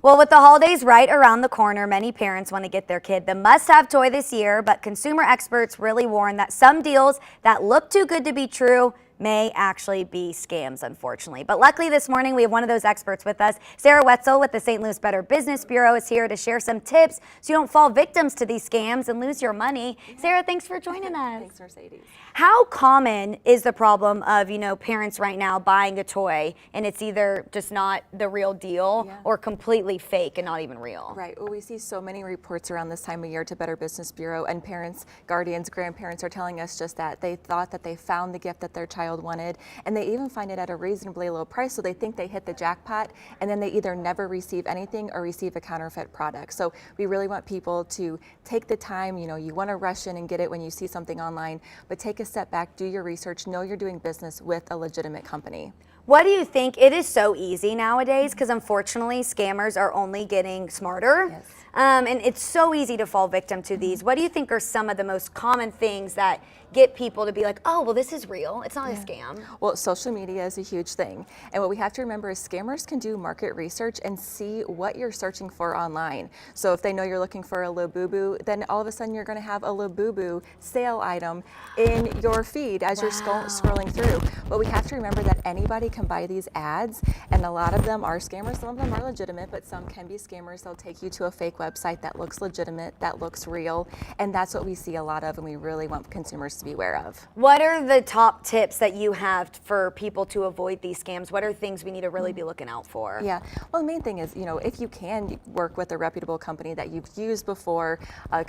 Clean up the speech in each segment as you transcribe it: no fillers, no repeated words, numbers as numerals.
Well, with the holidays right around the corner, many parents want to get their kid the must-have toy this year, but consumer experts really warn that some deals that look too good to be true may actually be scams, unfortunately. But luckily this morning we have one of those experts with us. Sarah Wetzel with the St. Louis Better Business Bureau is here to share some tips so you don't fall victims to these scams and lose your money. Sarah, thanks for joining us. Thanks, Mercedes. How common is the problem of, parents right now buying a toy and it's either just not the real deal or completely fake and not even real? Right. Well, we see so many reports around this time of year to Better Business Bureau, and parents, guardians, grandparents are telling us just that they thought that they found the gift that their child wanted, and they even find it at a reasonably low price, so they think they hit the jackpot, and then they either never receive anything or receive a counterfeit product. So we really want people to take the time. You want to rush in and get it when you see something online, but take a step back, do your research, know you're doing business with a legitimate company. What do you think? It is so easy nowadays because unfortunately scammers are only getting smarter. Yes. And it's so easy to fall victim to these. What do you think are some of the most common things that get people to be like, oh, well, this is real, it's not a scam? Well, social media is a huge thing. And what we have to remember is scammers can do market research and see what you're searching for online. So if they know you're looking for a Labubu, then all of a sudden you're going to have a Labubu sale item in your feed as you're scrolling through. But we have to remember that anybody can buy these ads, and a lot of them are scammers. Some of them are legitimate, but some can be scammers. They'll take you to a fake website that looks legitimate, that looks real, and that's what we see a lot of, and we really want consumers to be aware of. What are the top tips that you have for people to avoid these scams? What are things we need to really be looking out for? Yeah, well, the main thing is, if you can work with a reputable company that you've used before, or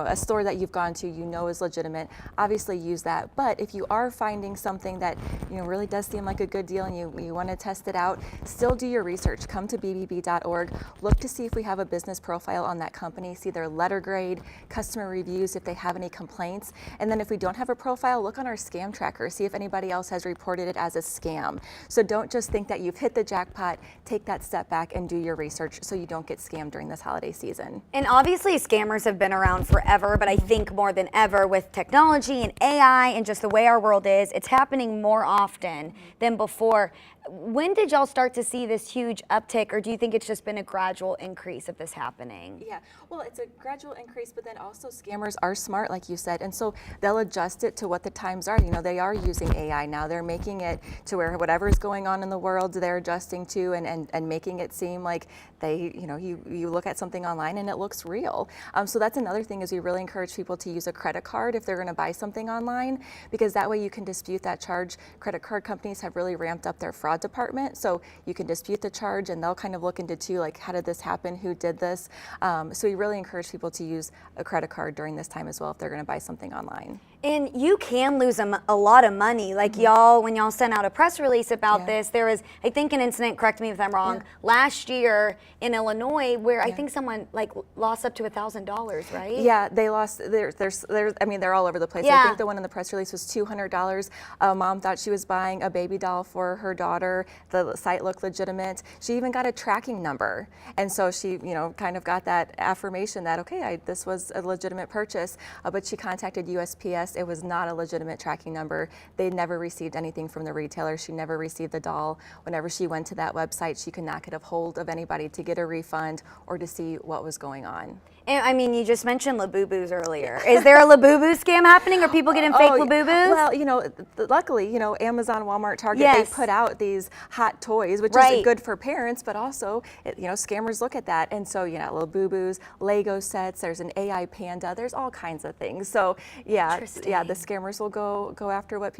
a store that you've gone to, is legitimate, obviously use that. But if you are finding something that really does seem like a good deal and you want to test it out, still do your research. Come to bbb.org, look to see if we have a business profile on that company, see their letter grade, customer reviews, if they have any complaints, and then if we don't have a profile, look on our scam tracker, see if anybody else has reported it as a scam. So don't just think that you've hit the jackpot, take that step back and do your research so you don't get scammed during this holiday season. And obviously scammers have been around forever, but I think more than ever with technology and AI and just the way our world is, it's happening more often than before. When did y'all start to see this huge uptick, or do you think it's just been a gradual increase of this happening? Yeah, well, it's a gradual increase, but then also scammers are smart, like you said, and so they'll adjust it to what the times are. They are using AI now. They're making it to where whatever's going on in the world, they're adjusting to and making it seem like they, you look at something online and it looks real. So that's another thing, is we really encourage people to use a credit card if they're going to buy something online, because that way you can dispute that charge. Credit card companies have really ramped up their fraud department, so you can dispute the charge and they'll kind of look into too, like, how did this happen, who did this. So we really encourage people to use a credit card during this time as well if they're going to buy something online. And you can lose a lot of money. Like when y'all sent out a press release about this, there was, I think, an incident, correct me if I'm wrong, last year in Illinois where I think someone lost up to $1,000, right? Yeah, they lost, I mean, they're all over the place. I think the one in the press release was $200. A mom thought she was buying a baby doll for her daughter. The site looked legitimate. She even got a tracking number. And so she, kind of got that affirmation that, okay, this was a legitimate purchase, but she contacted USPS. It was not a legitimate tracking number. They never received anything from the retailer. She never received the doll. Whenever she went to that website, she could not get a hold of anybody to get a refund or to see what was going on. And I mean, you just mentioned Labubus earlier. Is there a Labubu scam happening? Are people getting fake Labubus? Well, luckily, Amazon, Walmart, Target, they put out these hot toys, which is good for parents, but also, scammers look at that. And so, Labubus, Lego sets, there's an AI panda, there's all kinds of things. So, yeah, the scammers will go after what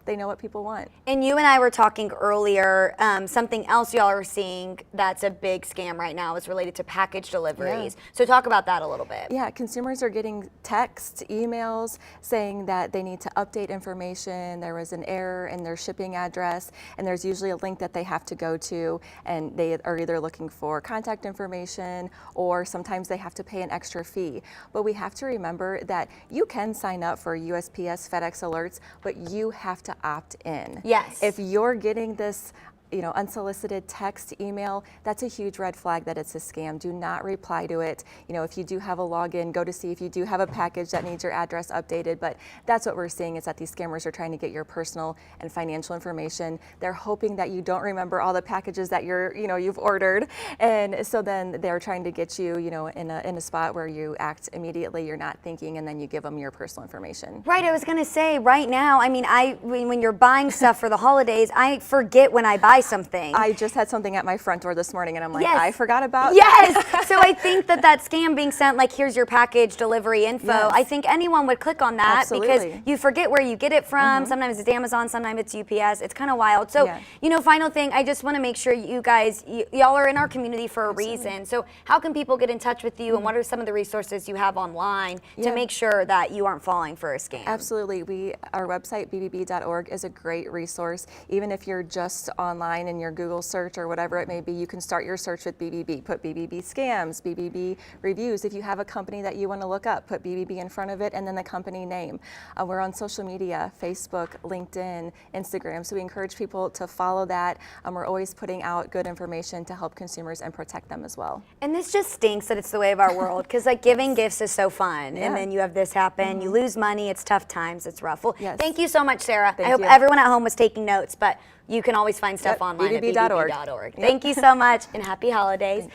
they know what people want. And you and I were talking earlier, something else y'all are seeing that's a big scam right now is related to package deliveries. So talk about that a little bit. Yeah, consumers are getting texts, emails saying that they need to update information. There was an error in their shipping address, and there's usually a link that they have to go to, and they are either looking for contact information or sometimes they have to pay an extra fee. But we have to remember that you can sign up for USPS, FedEx alerts, but you have to opt in. Yes. If you're getting this unsolicited text, email, that's a huge red flag that it's a scam. Do not reply to it. If you do have a login, go to see if you do have a package that needs your address updated. But that's what we're seeing, is that these scammers are trying to get your personal and financial information. They're hoping that you don't remember all the packages that you've ordered, and so then they're trying to get you, in a spot where you act immediately. You're not thinking, and then you give them your personal information. Right. I was going to say, right now, I mean, when you're buying stuff for the holidays, I forget when I buy something. I just had something at my front door this morning, and I'm like, Yes. I forgot about Yes. So I think that scam being sent, like, here's your package delivery info, Yes. I think anyone would click on that. Absolutely. Because you forget where you get it from. Sometimes it's Amazon, sometimes it's UPS. It's kind of wild. So, Yeah. Final thing, I just want to make sure you guys, y'all are in our community for a Absolutely. reason. So how can people get in touch with you, and what are some of the resources you have online to Yeah. make sure that you aren't falling for a scam? Absolutely. Our website, bbb.org, is a great resource. Even if you're just online in your Google search or whatever it may be, you can start your search with BBB. Put BBB scams, BBB reviews. If you have a company that you want to look up, put BBB in front of it and then the company name. We're on social media, Facebook, LinkedIn, Instagram. So we encourage people to follow that. We're always putting out good information to help consumers and protect them as well. And this just stinks that it's the way of our world, because like giving gifts is so fun, Yeah. and then you have this happen, you lose money, it's tough times, it's rough. Well, Yes. thank you so much, Sarah. Thank I hope you. everyone at home was taking notes, but you can always find stuff Yep, online BBB.org. at bbb.org. Yep. Thank you so much, and happy holidays.